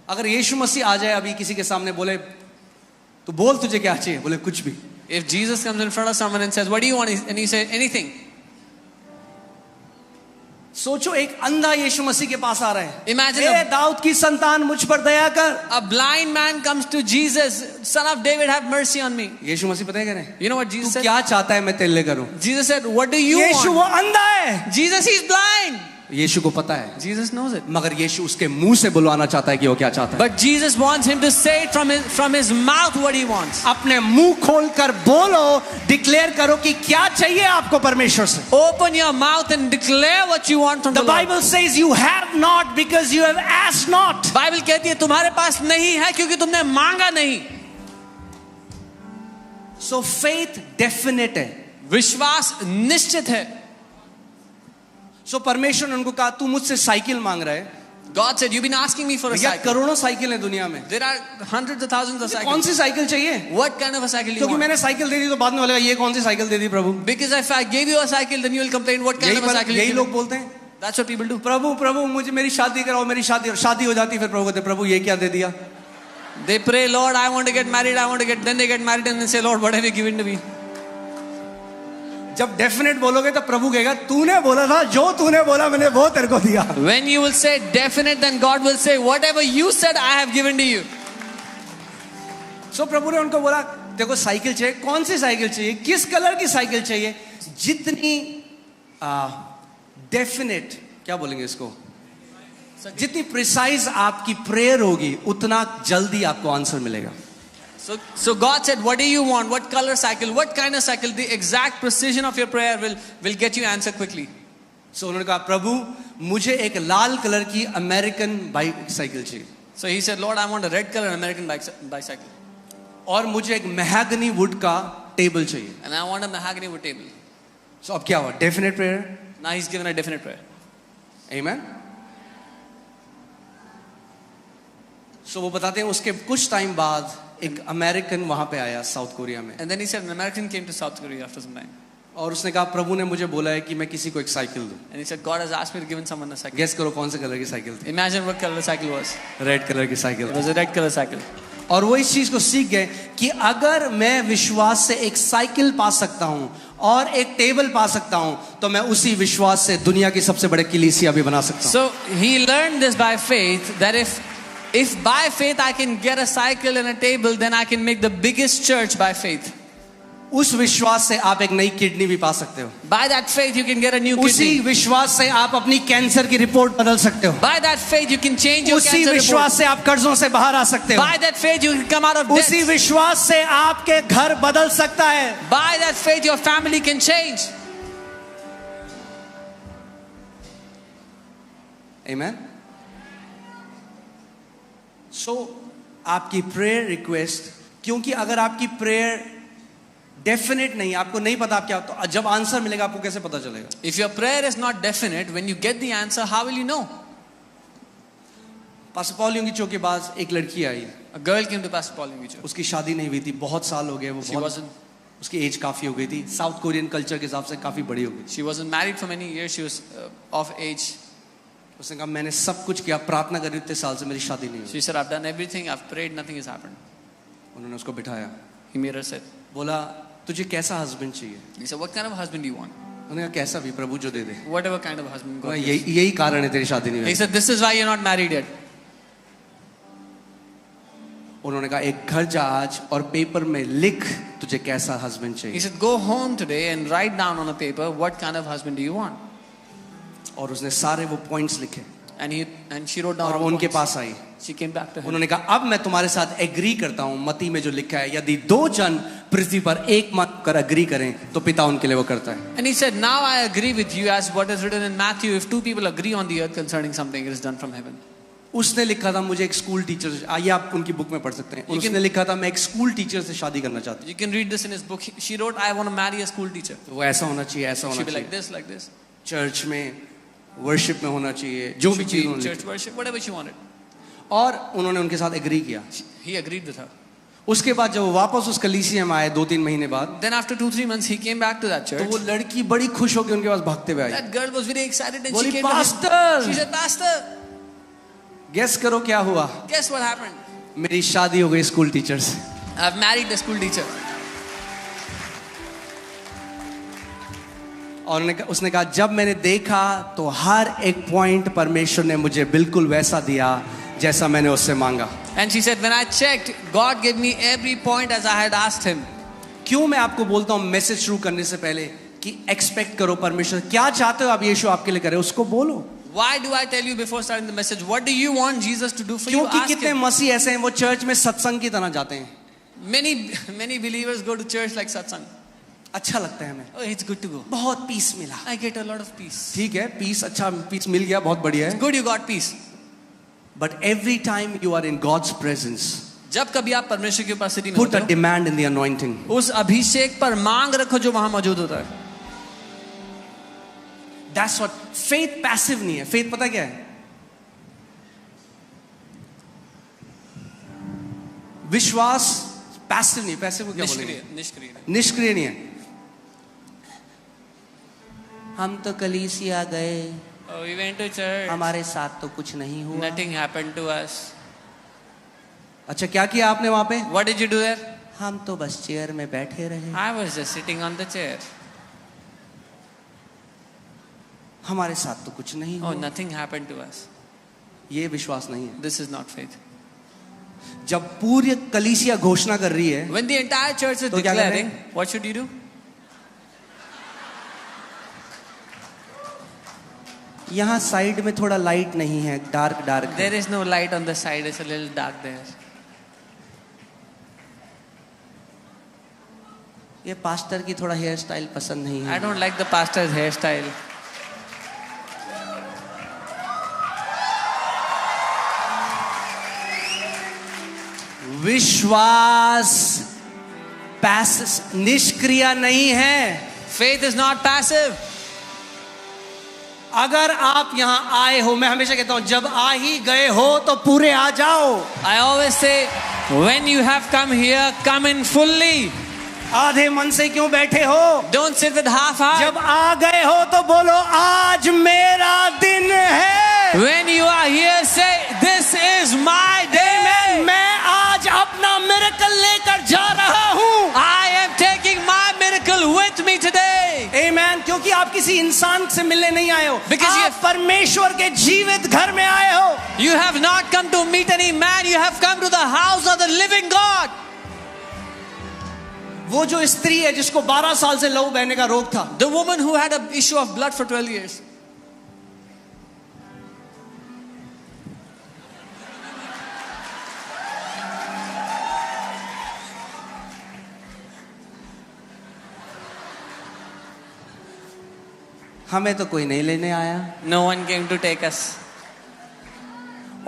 अगर यीशु मसीह आ जाए अभी किसी के सामने बोले तो बोल तुझे क्या चाहिए, बोले कुछ भी. If Jesus comes in front of someone and says, what do you want? And he says, anything. सोचो एक अंधा यीशु मसीह के पास आ रहा है. Imagine ए दाऊद की संतान मुझ पर दया कर. a blind man comes to Jesus, son of David, have mercy on me. यीशु मसीह पता है क्या रहे? You know what Jesus तू said? क्या चाहता है मैं तेरे लिए करूं? Jesus said, what do you Yeshu want? वो अंधा है. Jesus, he's blind. यीशु को पता है. Jesus knows it. मगर यीशु उसके मुंह से बुलवाना चाहता है कि वो क्या चाहता है. But Jesus wants him to say it from his mouth what he wants. अपने मुंह खोलकर बोलो, डिक्लेयर करो कि क्या चाहिए आपको परमेश्वर से. Open your mouth and declare what you want from the The Lord. Bible says you have not because you have asked not. Bible कहती है तुम्हारे पास नहीं है क्योंकि तुमने मांगा नहीं. So faith definite है. विश्वास निश्चित है. So परमेश्वर ने उनको कहा तू मुझसे साइकिल मांग रहा है. God said, you've been asking me for a भैया cycle. करोड़ों साइकिल है दुनिया में. There are hundreds of thousands of कौन cycles. सी साइकिल चाहिए? What kind of a cycle do you क्योंकि want? मैंने साइकिल दे दी तो बाद में बोलेगा ये कौन सी साइकिल दे दी प्रभु. Because if I gave you a cycle, then you will complain what kind of a cycle you यही give लोग me. बोलते हैं. That's what people do. प्रभु प्रभु मुझे मेरी शादी कराओ, मेरी शादी हो जाती फिर प्रभु कहते प्रभु ये क्या दे दिया. They pray, Lord, I want to get married, then they get married and they say, Lord, what have you given to me? जब डेफिनेट बोलोगे तो प्रभु कहेगा तूने बोला था, जो तूने बोला मैंने वो तेरे को दिया. When you will say definite, then God will say, whatever you said, I have given to you. So प्रभु ने उनको बोला देखो साइकिल चाहिए, कौन सी साइकिल चाहिए, किस कलर की साइकिल चाहिए. जितनी डेफिनेट क्या बोलेंगे इसको, जितनी प्रिसाइज आपकी प्रेयर होगी उतना जल्दी आपको आंसर मिलेगा. So God said, what do you want? What color cycle? What kind of cycle? The exact precision of your prayer will get you answer quickly. So उन्होंने कहा प्रभु मुझे एक लाल कलर की अमेरिकन बाइक साइकिल चाहिए. So he said, Lord, I want a red color American bicycle. और मुझे एक महगनी would का टेबल चाहिए. And I want a mahogany wood table. So अब क्या हुआ? Definite prayer. Now he's given a definite prayer. Amen. So वो बताते हैं उसके कुछ टाइम बाद एक अमेरिकन वहां पे आया साउथ कोरिया में. And then he said an American came to South Korea after some time. और उसने कहा प्रभु ने मुझे बोला है कि मैं किसी को एक साइकिल दूं. And he said, God has asked me to give someone a cycle. Guess करो कौन से कलर की साइकिल थी. Imagine what color the cycle was. Red colour की cycle. It was a red color cycle. और वो इस चीज को सीख गए कि अगर मैं विश्वास से एक साइकिल पा सकता हूं और एक टेबल पा सकता हूं तो मैं उसी विश्वास से दुनिया की सबसे बड़े कलीसिया भी बना सकता हूं. So he learned this by faith, that if by faith I can get a cycle and a table, then I can make the biggest church by faith. उस विश्वास से आप एक नई किडनी भी पा सकते हो. By that faith you can get a new उसी kidney. विश्वास से आप अपनी कैंसर की रिपोर्ट बदल सकते हो. By that faith you can change your उसी cancer विश्वास report. से आप कर्जों से बाहर आ सकते हो. By that faith you can come out of debt. उसी विश्वास से आपके घर बदल सकता है. By that faith your family can change. Amen. So आपकी प्रेयर रिक्वेस्ट, क्योंकि अगर आपकी प्रेयर डेफिनेट नहीं, आपको नहीं पता आप क्या, तो जब आंसर मिलेगा आपको कैसे पता चलेगा? If your prayer is not definite, when you get the answer, how will you know? Pastor Paul Yonggi Cho के पास एक लड़की आई. A girl came to Pastor Paul Yungicho. उसकी शादी नहीं हुई थी, बहुत साल हो गए. वो She बहुत, wasn't उसकी एज काफी हो गई थी, साउथ कोरियन कल्चर के हिसाब से काफी बड़ी हो गई. She wasn't married for many years. She was of age. उसने कहा मैंने सब कुछ किया, प्रार्थना करी, इतने साल से मेरी शादी नहीं हुई. She said, I've done everything. I've prayed. Nothing has happened. उन्होंने उसको बिठाया, He made her sit. बोला तुझे कैसा हस्बैंड चाहिए? He said, what kind of a husband do you want? उन्होंने कहा कैसा भी प्रभु जो दे दे. Whatever kind of a husband God gives. यही कारण है तेरी शादी नहीं He हुई. said, this is why you're not married yet. उन्होंने कहा एक घर जा आज और पेपर में लिख तुझे कैसा हस्बैंड He चाहिए. said, go home today and write down on a paper what kind of husband do you want. और उसने सारे वो पॉइंट्स लिखे And she wrote down. और all वो the उनके points. Pass I. She came back to him. उन्होंने कहा अब मैं तुम्हारे साथ एग्री करता हूं, मती में जो लिखा है यदि 2 जन पृथ्वी पर एक मत कर एग्री करें तो पिता उनके लिए वो करता है. And he said, now I agree with you as what is written in Matthew. If 2 people agree on the earth concerning something, it is done from heaven. उसने लिखा था मुझे एक स्कूल टीचर से, आइए आप उनकी बुक में पढ़ सकते हैं. उसने लिखा था मैं एक स्कूल टीचर से शादी करना चाहती हूँ. You can read this in his book. She wrote, I want to marry a school teacher. तो वो ऐसा होना चाहिए, ऐसा होना She'll be like चाहिए, this, like this. चर्च में वर्शिप में होना चाहिए, जो भी Should चीज be उन्होंने church worship, whatever she wanted. लिखी. और उन्होंने उनके साथ एग्री किया. He agreed with her. उसके बाद जब वो वापस उस कलीसिया में आए 2-3 महीने बाद, Then after 2-3 months, he came back to that तो church. वो लड़की बड़ी खुश होकर उनके पास भागते हुए आई. That girl was very excited and बोली she came to him. Pastor, She said, Pastor, guess करो क्या हुआ? Guess what happened? मेरी शादी हो गई स्कूल टीचर से. I've married a school teacher. और उसने कहा जब मैंने देखा तो हर एक पॉइंट परमेश्वर ने मुझे बिल्कुल वैसा दिया जैसा मैंने उससे मांगा. And she said, when I checked, God gave me every point as I had asked him. क्यों मैं आपको बोलता हूँ मैसेज शुरू करने से पहले कि एक्सपेक्ट करो परमेश्वर क्या चाहते हो आप यीशु आपके लिए करे, उसको बोलो. Why do I tell you before starting the message? What do you want Jesus to do for you? क्योंकि Ask कितने him. मसीह ऐसे हैं वो चर्च में सत्संग की तरह जाते हैं. Many believers go to church like satsang. अच्छा लगता है हमें. Oh, it's good to go. बहुत पीस मिला. I get a lot of peace. ठीक है, पीस अच्छा पीस मिल गया, बहुत बढ़िया है. Good, you got peace. But every time you are in God's presence, जब कभी आप परमेश्वर की उपस्थिति में put होते a हो, demand in the anointing. उस अभिषेक पर मांग रखो जो वहां मौजूद होता है. That's what faith passive नहीं है. Faith पता क्या है? विश्वास पैसिव नहीं. पैसिव को क्या बोलेंगे? निष्क्रिय नहीं है. हम तो कलीसिया गए, Oh, we went to church. हमारे साथ तो कुछ नहीं हुआ. Nothing happened to us. अच्छा क्या किया आपने वहां पे? What did you do there? हम तो बस चेयर में बैठे रहे. I was just sitting on the chair. हमारे साथ तो कुछ नहीं Oh, हुआ. nothing happened to us. ये विश्वास नहीं है. This is not faith. जब पूरी कलीसिया घोषणा कर रही है, When the entire church is तो क्या कर रहे declaring, what should you do? यहाँ साइड में थोड़ा लाइट नहीं है, डार्क डार्क है. There is no light on the side. It's a little dark there. ये पास्टर की थोड़ा हेयर स्टाइल पसंद नहीं I है. don't like the pastor's hairstyle. विश्वास निष्क्रिय नहीं है. Faith is not passive. अगर आप यहाँ आए हो, मैं हमेशा कहता हूँ जब आ ही गए हो तो पूरे आ जाओ. I always say, when you have come here, come in fully. आधे मन से क्यों बैठे हो? Don't sit with half heart. जब आ गए हो तो बोलो आज मेरा दिन है. When you are here, say, this is my day. मैं आज अपना मिरेकल लेकर जा रहा हूँ. I am taking my miracle with me today. आमेन. क्योंकि आप किसी इंसान से मिलने नहीं आए हो, Because you आप परमेश्वर के जीवित घर में आए हो. You have not come to meet any man. You have come to the house of the living God. वो जो स्त्री है जिसको 12 साल से लहू बहने का रोग था, The woman who had an issue of blood for 12 years. हमें तो कोई नहीं लेने आया. No one came to take us.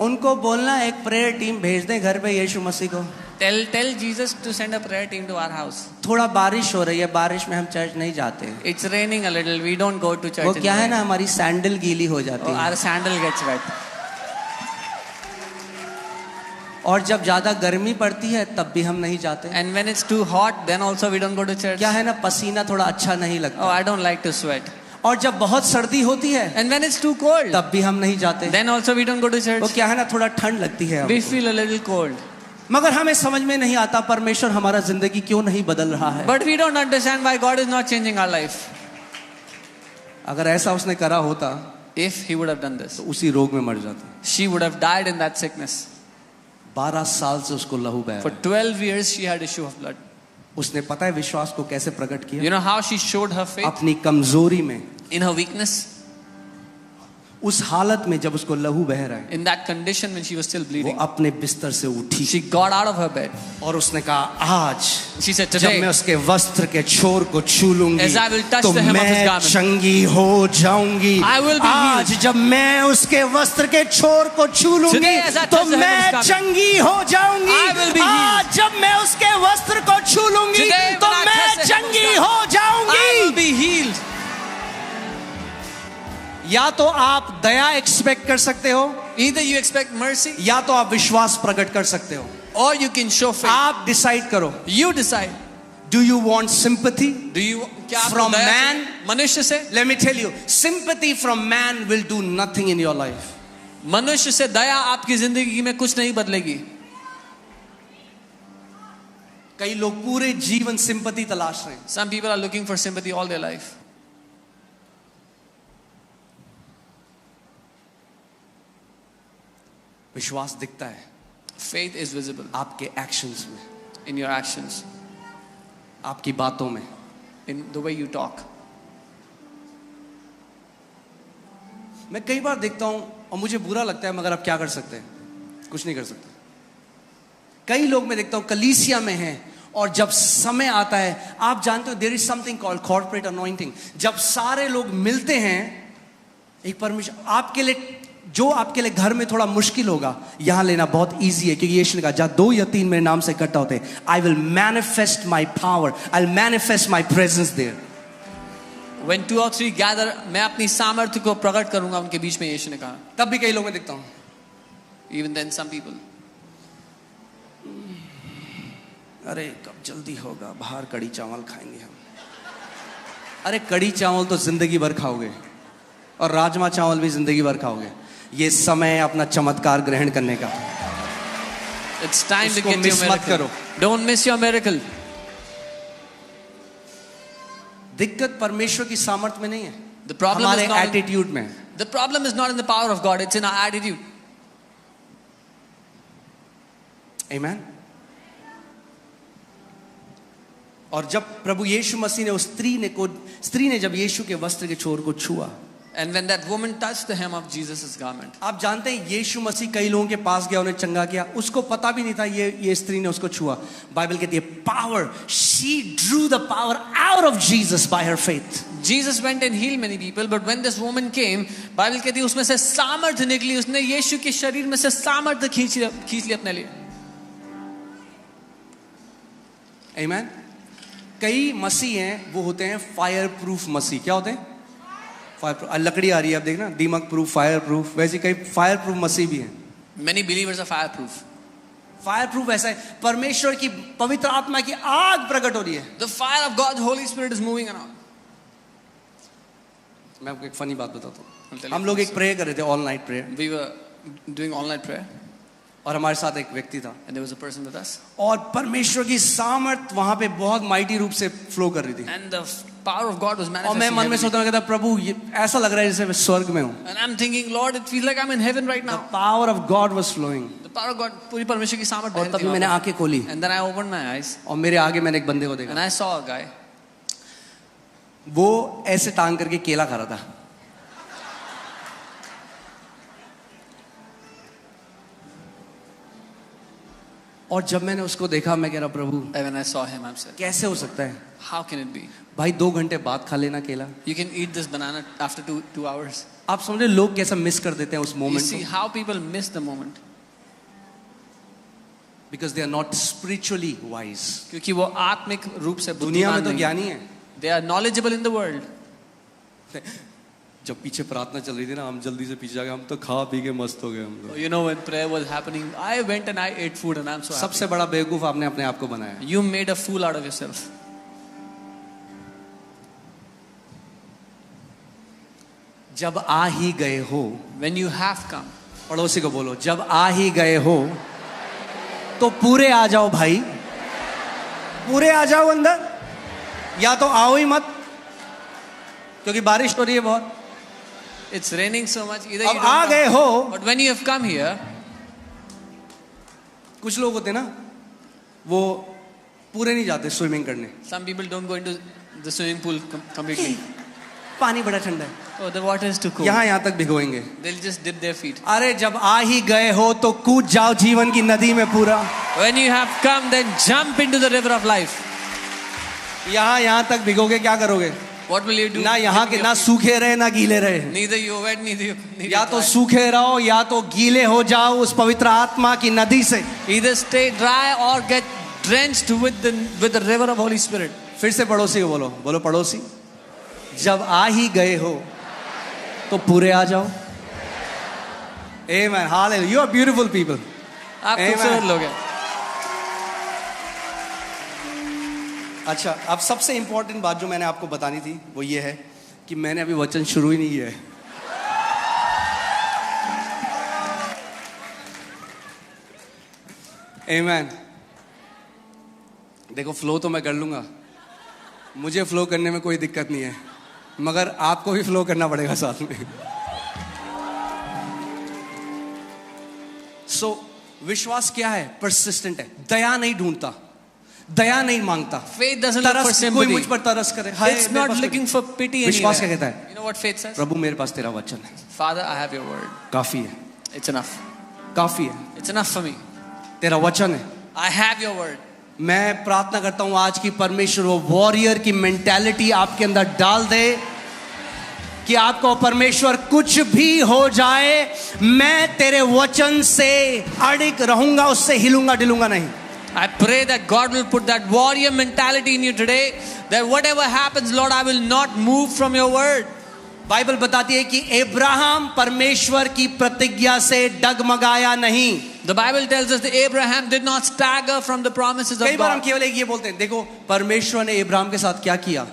उनको बोलना एक प्रेयर टीम भेज दें घर पे यीशु मसीह को. Tell Jesus to send a prayer team to our house. थोड़ा बारिश हो रही है, बारिश में हम चर्च नहीं जाते. It's raining a little. We don't go to church. वो in क्या है rain. ना, हमारी सैंडल गीली हो जाती Oh, है. our sandal gets wet. और जब ज्यादा गर्मी पड़ती है तब भी हम नहीं जाते. And when it's too hot, then also we don't go to church. क्या है ना, पसीना थोड़ा अच्छा नहीं Oh, लगता. I don't like to sweat. और जब बहुत सर्दी होती है And when it's too cold, तब भी हम नहीं जाते. then also we don't go to वो church. क्या है ना, थोड़ा ठंड लगती है We हमको. feel a little cold. मगर हमें समझ में नहीं आता परमेश्वर हमारा जिंदगी क्यों नहीं बदल रहा है. But we don't understand why God is not changing our life. अगर ऐसा उसने करा होता If He would have done this, तो उसी रोग में मर जाता. she would have died in that sickness. 12 साल से उसको लहू बह For रहा है. 12 years she had issue of blood. उसने पता है विश्वास को कैसे प्रकट किया? You know how she showed her faith? अपनी कमजोरी में, In her weakness. उस हालत में जब उसको लहू बह रहा है, In that condition when she was still वो bleeding. अपने बिस्तर से उठी She got out of her bed. और उसने कहा आज She said, जब मैं today, उसके वस्त्र के छोर को छू लूंगी as I will touch तो the hem of his मैं garment, चंगी हो जाऊंगी. I will be आज healed. जब मैं उसके वस्त्र के छोर को छू लूंगी Today, as I तो touch the hem of मैं his garment, चंगी हो जाऊंगी. I will be healed. आज जब मैं उसके वस्त्र को छू लूंगी Today, तो when I मैं touch the hem of his चंगी garment, हो I will जाऊंगी. be healed. या तो आप दया एक्सपेक्ट कर सकते हो, Either you expect mercy या तो आप विश्वास प्रकट कर सकते हो. or you can show faith. आप डिसाइड करो. You decide. Do you want sympathy Do you क्या आपको from दया man? चाहिए? मनुष्य से? Let me tell you, sympathy from man will do nothing in your life. मनुष्य से दया आपकी जिंदगी में कुछ नहीं बदलेगी. कई लोग पूरे जीवन सिंपैथी तलाश रहे हैं. Some people are looking for sympathy all their life. विश्वास दिखता है Faith is visible आपके एक्शंस में, in your actions, आपकी बातों में. in the way you talk. मैं कई बार देखता हूं और मुझे बुरा लगता है, मगर आप क्या कर सकते हैं? कुछ नहीं कर सकते. कई लोग मैं देखता हूं कलीसिया में हैं और जब समय आता है, आप जानते हो there is something called corporate anointing. जब सारे लोग मिलते हैं, एक परमिशन आपके लिए, जो आपके लिए घर में थोड़ा मुश्किल होगा, यहां लेना बहुत इजी है, क्योंकि यीशु ने कहा जहां 2 या 3 मेरे नाम से इकट्ठा होते हैं, I will manifest my power, I will manifest my presence there. When 2 or 3 gather, मैं अपनी सामर्थ्य को प्रकट करूंगा उनके बीच में, यीशु ने कहा. तब भी कई लोग मैं देखता हूं, Even then some people, अरे कब जल्दी होगा, बाहर कड़ी चावल खाएंगे हम. अरे कड़ी चावल तो जिंदगी भर खाओगे, और राजमा चावल भी जिंदगी भर खाओगे. ये समय है अपना चमत्कार ग्रहण करने का. it's time to उसको get your मिस मत करो. miracle. Don't miss your miracle. दिक्कत परमेश्वर की सामर्थ्य में नहीं है, The problem हमारे is not in, एटीट्यूड में. the problem is not in the power of God, it's in our attitude. आमेन. और जब प्रभु यीशु मसीह ने उस स्त्री ने जब यीशु के वस्त्र के छोर को छुआ, And when that woman touched the hem of Jesus' garment, आप जानते हैं यीशु मसीह कई लोगों के पास गया, उन्हें चंगा किया, उसको पता भी नहीं था ये स्त्री ने उसको छुआ. बाइबल कहती है power, she Drew the power out of Jesus bye her faith. Jesus went and healed many people, but when this woman came, Bible कहती है उसमें से सामर्थ्य निकली, उसने यीशु के शरीर में से सामर्थ्य खींच ली अपने लिए. आमेन. कई मसीह हैं, वो होते हैं फायर प्रूफ मसीह. क्या होते हैं? फायर. लकड़ी आ रही है, आप देखना, दीमक प्रूफ, फायर प्रूफ. वैसे कई फायर प्रूफ मसीह भी हैं. Many believers are fireproof. Fire proof ऐसा है, परमेश्वर की पवित्र आत्मा की आग प्रकट हो रही है. The fire of God, Holy Spirit is moving around. मैं आपको एक फनी बात बताता I'll tell हूँ. you हम लोग first. एक प्रेयर कर रहे थे, all night prayer, We were doing all night prayer, और हमारे साथ एक व्यक्ति था, and there was a person with us, और परमेश्वर की सामर्थ वहां पे बहुत माइटी रूप से फ्लो कर रही थी. and the power of God was और मैं manifesting. मन में heavily. सोचता कहता प्रभु ये ऐसा लग रहा है जैसे मैं स्वर्ग में हूँ. And I'm thinking, Lord, it feels like I'm in heaven right The now. power of God was flowing. The power of God, पूरी परमेश्वर की सामर्थ्य और बहती तभी वहाँ मैंने पे. आंखें खोली And then I opened my eyes, और मेरे आगे मैंने एक बंदे को देखा. and I saw a guy. वो ऐसे टांग करके केला खा रहा था. और जब मैंने उसको देखा, मैं कह रहा प्रभु And when I saw him, I said, कैसे हो सकता है how can it be? भाई, 2 घंटे बाद खा लेना केला. You can eat this banana after two hours. आप समझ रहे लोग कैसा मिस कर देते हैं उस You मोमेंट see को, how people miss the moment. Because they are not spiritually wise. क्योंकि वो आत्मिक रूप से दुनिया में बुद्धिमान तो नहीं. ज्ञानी है. They are knowledgeable in the world. जब पीछे प्रार्थना चल रही थी ना, हम जल्दी से पीछे जाके हम तो खा पी के मस्त हो गए हम लोग. You know, when prayer was happening, I went and I ate food, and I'm so happy. सबसे बड़ा बेवकूफ आपने अपने आप को बनाया. You made a fool out of yourself. जब आ ही गए हो, When you have come, पड़ोसी को बोलो, जब आ ही गए हो तो पूरे आ जाओ भाई, पूरे आ जाओ अंदर, या तो आओ ही मत, क्योंकि बारिश हो रही है बहुत. it's raining so much. Either अब you आ don't गए come, हो. but when you have come here, कुछ लोग होते ना, वो पूरे नहीं जाते स्विमिंग करने. some people don't go into the swimming pool completely. पानी बड़ा ठंडा है, Oh, the water is too cold. यहाँ तक भिगोएंगे. They'll just dip their feet. अरे जब आ ही गए हो तो कूद जाओ जीवन की नदी में पूरा. When you have come, then jump into the river of life. यहाँ तक भिगोगे, क्या करोगे? What will you do? ना यहाँ के ना सूखे रहे ना गीले रहे. Neither you wet, neither you या तो dry. सूखे रहो या तो गीले हो जाओ उस पवित्र आत्मा की नदी से. Either stay dry or get drenched with the river of Holy Spirit. फिर से पड़ोसी को बोलो, बोलो पड़ोसी, जब आ ही गए हो तो पूरे आ जाओ. Amen. Hallelujah. You are beautiful people. आप Amen. खूबसूरत लोग हैं. अच्छा, अब सबसे इंपॉर्टेंट बात जो मैंने आपको बतानी थी वो ये है कि मैंने अभी वचन शुरू ही नहीं किया है. आमेन। देखो फ्लो तो मैं कर लूंगा, मुझे फ्लो करने में कोई दिक्कत नहीं है, मगर आपको भी फ्लो करना पड़ेगा साथ में। सो विश्वास क्या है? परसिस्टेंट है, दया नहीं ढूंढता, दया नहीं मांगता। Faith doesn't look for तरस, sympathy. कोई मुझ पर तरस करे, हाय It's मेरे not pass looking for pity विश्वास क्या anywhere. कहता है? You know what faith says? प्रभु मेरे पास तेरा वचन है, Father, I have your word. काफी है, It's enough. काफी है, It's enough for me. तेरा वचन है। I have your word. मैं प्रार्थना करता हूं आज की परमेश्वर वो वॉरियर की मेंटालिटी आपके अंदर डाल दे कि आपको परमेश्वर कुछ भी हो जाए, मैं तेरे वचन से अड़िग रहूंगा, उससे हिलूंगा डिलूंगा नहीं। I pray that God will put that warrior mentality in you today, that whatever happens, Lord, I will not move from your word. Bible बताती है कि अब्राहम परमेश्वर की प्रतिज्ञा से डगमगाया नहीं। The Bible tells us that Abraham did not stagger from the promises of कई बार हम God. केवल एक ये बोलते हैं, देखो परमेश्वर ने अब्राहम के साथ क्या किया।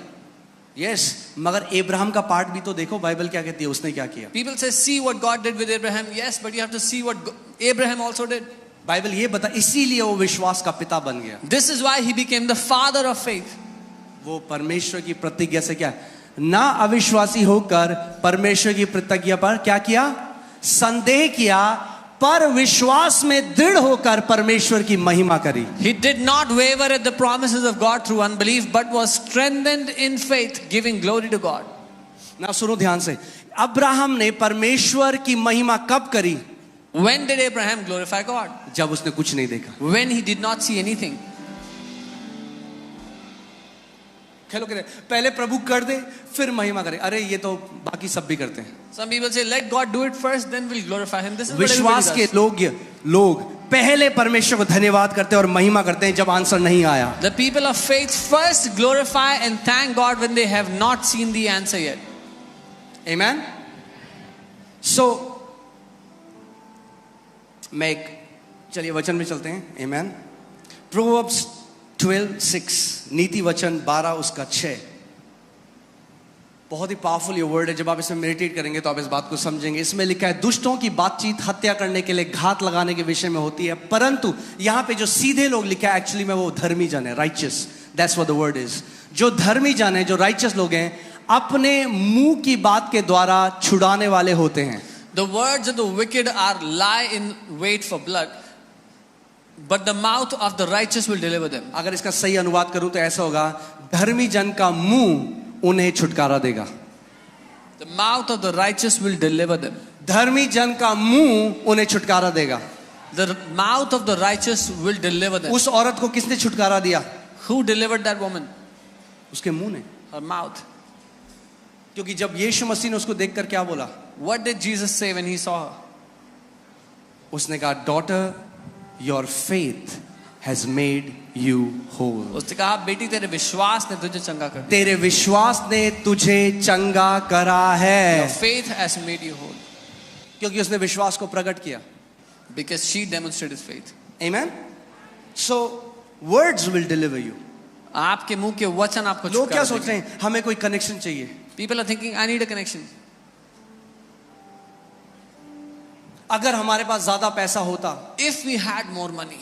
यस, मगर अब्राहम का पार्ट भी तो देखो, बाइबल क्या कहती है उसने क्या किया। People say, see what God did with Abraham. Yes, but you have to see what Abraham also did. Bible ये बता, इसीलिए वो विश्वास का पिता बन गया। This is why he became the father of faith. वो परमेश्वर की प्रतिज्ञा से क्या, ना अविश्वासी होकर परमेश्वर की प्रतिज्ञा पर क्या किया, संदेह किया, पर विश्वास में दृढ़ होकर परमेश्वर की महिमा करी। He did not waver at the promises of God through unbelief, but was strengthened in faith, giving glory to God. ना सुनो ध्यान से, अब्राहम ने परमेश्वर की महिमा कब करी? When did Abraham glorify God? जब उसने कुछ नहीं देखा। When he did not see anything. खेलो करे, पहले प्रभु कर दे फिर महिमा करे। अरे ये तो बाकी सब भी करते हैं। Some people say, let God do it first, then we'll glorify him. This is what everybody विश्वास के does. लोग पहले परमेश्वर को धन्यवाद करते हैं और महिमा करते हैं जब आंसर नहीं आया। The people of faith first glorify and thank God when they have not seen the answer yet. Amen. So मैं एक, चलिए वचन में चलते हैं। Amen. Proverbs 12:6, नीति वचन 12 उसका 6, बहुत ही पावरफुल ये वर्ड है। जब आप इसमें मेडिटेट करेंगे तो आप इस बात को समझेंगे। इसमें लिखा है, दुष्टों की बातचीत हत्या करने के लिए, घात लगाने के विषय में होती है, परंतु यहाँ पे जो सीधे लोग लिखा है एक्चुअली में वो धर्मी जन है, righteous, that's what the word is. जो धर्मी जन है, जो राइचियस लोग हैं, अपने मुंह की बात के द्वारा छुड़ाने वाले होते हैं। The words of the wicked are lie in wait for blood, but the mouth of the righteous will deliver them. अगर इसका सही अनुवाद करूं तो ऐसा होगा, धर्मी जन का मुंह उन्हें छुटकारा देगा। The mouth of the righteous will deliver them. धर्मी जन का मुंह उन्हें छुटकारा देगा। The mouth of the righteous will deliver them. उस औरत को किसने छुटकारा दिया? Who delivered that woman? उसके मुंह ने। Her mouth. क्योंकि जब यीशु मसीह ने उसको देखकर क्या बोला? What did Jesus say when he saw her? उसने कहा, daughter, your faith has made you whole. उसने कहा, बेटी तेरे विश्वास ने तुझे चंगा कर दिया। तेरे विश्वास ने तुझे चंगा करा है। Your faith has made you whole. क्योंकि उसने विश्वास को प्रकट किया। Because she demonstrated faith. Amen. So words will deliver you. आपके मुंह के वचन आपको लोग क्या छुटकारा सोच रहे हैं? हमें कोई कनेक्शन चाहिए। देंगे। People are thinking, I need a connection. अगर हमारे पास ज्यादा पैसा होता। If we had more money.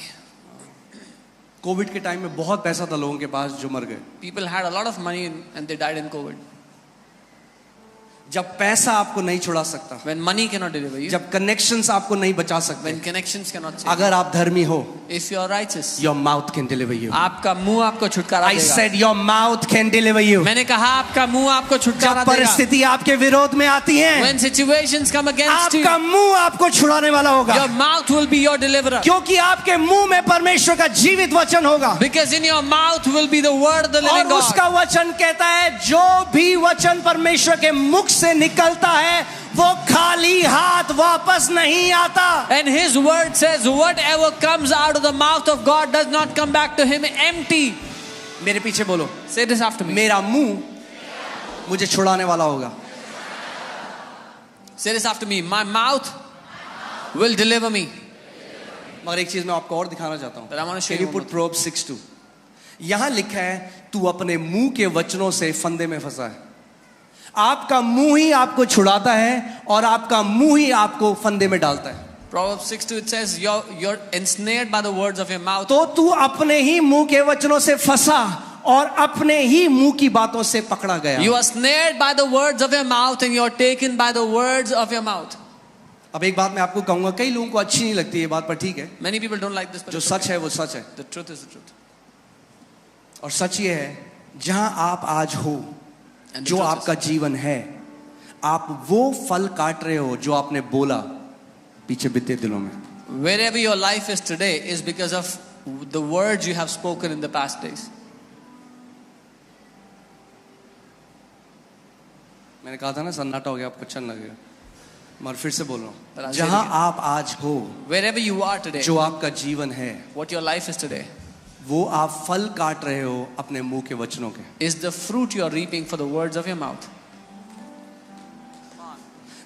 Covid के टाइम में बहुत पैसा था लोगों के पास जो मर गए। People had a lot of money and they died in COVID. जब पैसा आपको नहीं छुड़ा सकता, When money cannot deliver you. जब कनेक्शंस आपको नहीं बचा सकते, When connections cannot save. अगर आप धर्मी हो, If you are righteous. your mouth can deliver you. आपका मुंह आपको छुटकारा I देगा। said your mouth can deliver you. मैंने कहा आपका मुंह आपको छुटकारा जब देगा। परिस्थिति आपके विरोध में आती है, When situations come against you, आपका मुंह आपको छुड़ाने वाला होगा। your mouth will be your deliverer. क्योंकि आपके मुंह में परमेश्वर का जीवित वचन होगा। Because in your mouth will be the word of the living और God. उसका वचन कहता है, जो भी वचन परमेश्वर के मुख से निकलता है वो खाली हाथ वापस नहीं आता। And his word says, whatever comes out of the mouth of God does not come back to him empty. मेरे पीछे बोलो, Say this after me. मेरा मुंह मुझे छुड़ाने वाला होगा। Say this after me. My mouth will deliver me. मगर एक चीज मैं आपको और दिखाना चाहता हूँ। But I want to show Can you you one put Proverbs 6:2? यहाँ लिखा है, तू अपने मुंह के वचनों से फंदे में फंसा है। आपका मुंह ही आपको छुड़ाता है और आपका मुंह ही आपको फंदे में डालता है। Proverbs 6:2 it says you're ensnared by the words of your mouth. तो तू अपने ही मुंह के वचनों से फंसा और अपने ही मुंह की बातों से पकड़ा गया. You are snared by the words of your mouth and you are taken by the words of your mouth. अब एक बात मैं आपको कहूंगा, कई लोगों को अच्छी नहीं लगती ये बात, पर ठीक है. Many people don't like this, but जो सच है वो सच है. the truth is the truth. और सच ये है, जहां आप आज हो, And the जो truth आपका जीवन है, आप वो फल काट रहे हो जो आपने बोला पीछे बीते दिनों में. Wherever your life is today is because of the words you have spoken in the past days. मैंने कहा था ना सन्नाटा हो गया, आपको अच्छा लगेगा, मगर फिर से बोल रहा But हूं, I'll say जहां it again. आप आज हो, Wherever you are today, जो आपका जीवन है, what your life is today वो आप फल काट रहे हो अपने मुंह के वचनों के. is the fruit you are reaping for the words of your mouth.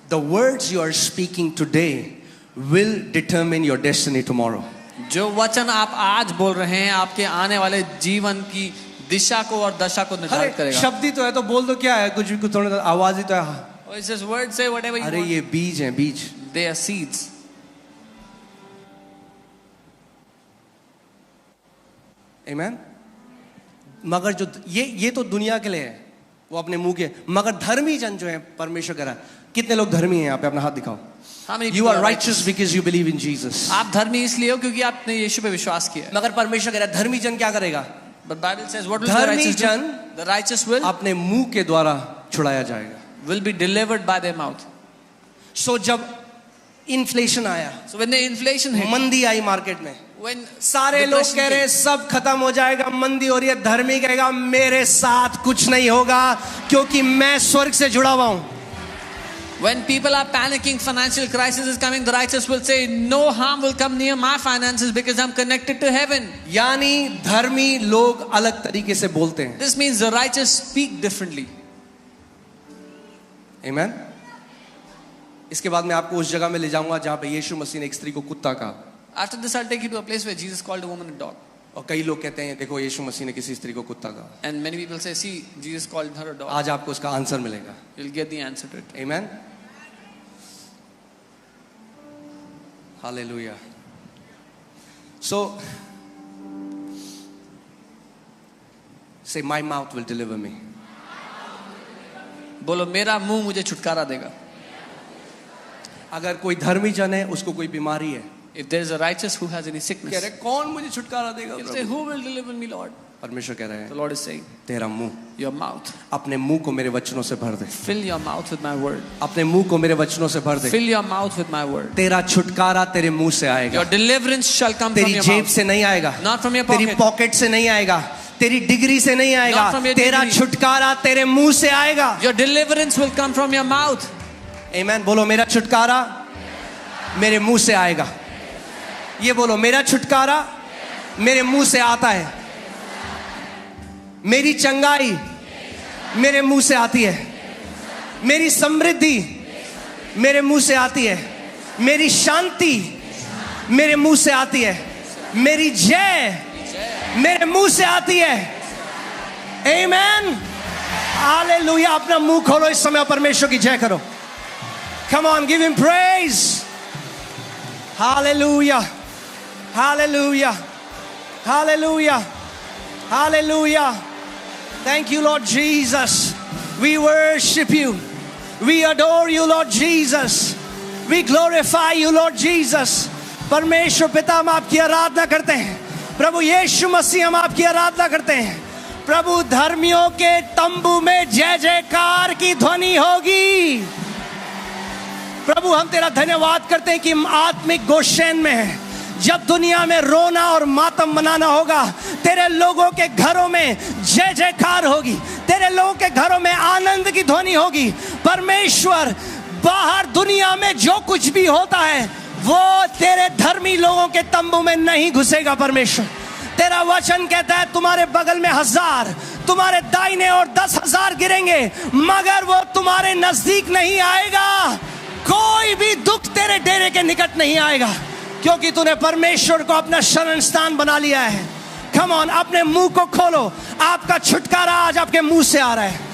The words you are speaking today will determine your destiny tomorrow. जो वचन आप आज बोल रहे हैं आपके आने वाले जीवन की दिशा को और दशा को निर्धारित अरे करेगा. शब्द ही तो है, तो बोल दो, क्या है, कुछ भी, कुछ थोड़ा आवाज ही तो है. Oh, it says words, say whatever you अरे want. ये बीज हैं, बीज. They are seeds. Amen? मगर जो ये तो दुनिया के लिए है, वो अपने मुंह के, मगर धर्मी जन जो है परमेश्वर कह रहा है. कितने लोग धर्मी हैं यहाँ पे, अपना हाथ दिखाओ. How many You people are are righteous because you believe in Jesus. आप धर्मी इसलिए हो क्योंकि आपने यीशु पे विश्वास किया है. मगर परमेश्वर कह रहा है धर्मी जन क्या करेगा? But Bible says what will the धर्मी righteous do? जन The righteous will अपने मुंह के द्वारा छुड़ाया जाएगा. be delivered by their mouth. सो जब इन्फ्लेशन आया, So when the inflation hit, मंदी आई मार्केट में, when सारे लोग depression कह रहे हैं came, सब खत्म हो जाएगा, मंदी हो रही है. धर्मी कहेगा मेरे साथ कुछ नहीं होगा क्योंकि मैं स्वर्ग से जुड़ा हुआ हूं. when people are panicking, financial crisis is coming, the righteous will say no harm will come near my finances because I'm connected to heaven. यानी धर्मी लोग अलग तरीके से बोलते हैं. This means the righteous speak differently. Amen? इसके बाद मैं आपको उस जगह में ले जाऊंगा जहां पे यीशु मसीह ने एक स्त्री को कुत्ता कहा. After this I'll take you to a place where Jesus called a woman a dog. और कई लोग कहते हैं देखो यीशु मसीह ने किसी स्त्री को कुत्ता कहा. And many people say see Jesus called her a dog. आज आपको उसका आंसर मिलेगा. You'll get the answer to it. Amen? Hallelujah. So, say my mouth will deliver me. बोलो मेरा मुंह मुझे छुटकारा देगा. अगर कोई धर्मी जन है, उसको कोई बीमारी है, If there is a righteous who has any कह sickness, रहे कौन मुझे छुटकारा देगा he'll say Prabhu? who will deliver me, Lord? परमेश्वर कह रहे The हैं Lord is saying तेरा मुंह, your mouth. अपने मुंह को मेरे वचनों से भर दे. Fill your mouth with my word. अपने मुंह को मेरे वचनों से भर दे. Fill your mouth with my word. तेरा छुटकारा तेरे मुंह से आएगा. Your deliverance shall come from तेरी your जेब mouth. से नहीं आएगा, Not from your तेरी pocket. पॉकेट से नहीं आएगा, तेरी डिग्री से नहीं आएगा. Not from your तेरा degree. छुटकारा तेरे मुंह से आएगा. Your deliverance will come from your mouth. Amen. बोलो मेरा छुटकारा मेरे मुंह से आएगा. ये बोलो मेरा छुटकारा मेरे मुंह से आता है. मेरी चंगाई मेरे मुंह से आती है. मेरी समृद्धि मेरे मुंह से आती है. मेरी शांति मेरे मुंह से आती है. मेरी जय मेरे मुंह से आती है. आमेन. हालेलुया. अपना मुंह खोलो इस समय, परमेश्वर की जय करो. Come on, give him praise. Hallelujah. Hallelujah. Hallelujah. Hallelujah. Thank you, Lord Jesus. We worship you. We adore you, Lord Jesus. We glorify you, Lord Jesus. परमेश्वर पिता हम आपकी आराधना करते हैं. प्रभु यीशु मसीह हम आपकी आराधना करते हैं. प्रभु धर्मियों के तंबू में जय जयकार की ध्वनि होगी. प्रभु हम तेरा धन्यवाद करते हैं कि हम आत्मिक गोशेन में हैं. जब दुनिया में रोना और मातम मनाना होगा, तेरे लोगों के घरों में जय जयकार होगी. तेरे लोगों के घरों में आनंद की ध्वनि होगी. परमेश्वर बाहर दुनिया में जो कुछ भी होता है वो तेरे धर्मी लोगों के तंबू में नहीं घुसेगा. परमेश्वर तेरा वचन कहता है तुम्हारे बगल में 1000, तुम्हारे दाहिने और 10,000 गिरेंगे मगर वो तुम्हारे नजदीक नहीं आएगा. कोई भी दुख तेरे डेरे के निकट नहीं आएगा क्योंकि तूने परमेश्वर को अपना शरण स्थान बना लिया है. कम ऑन, अपने मुंह को खोलो. आपका छुटकारा आज आपके मुंह से आ रहा है.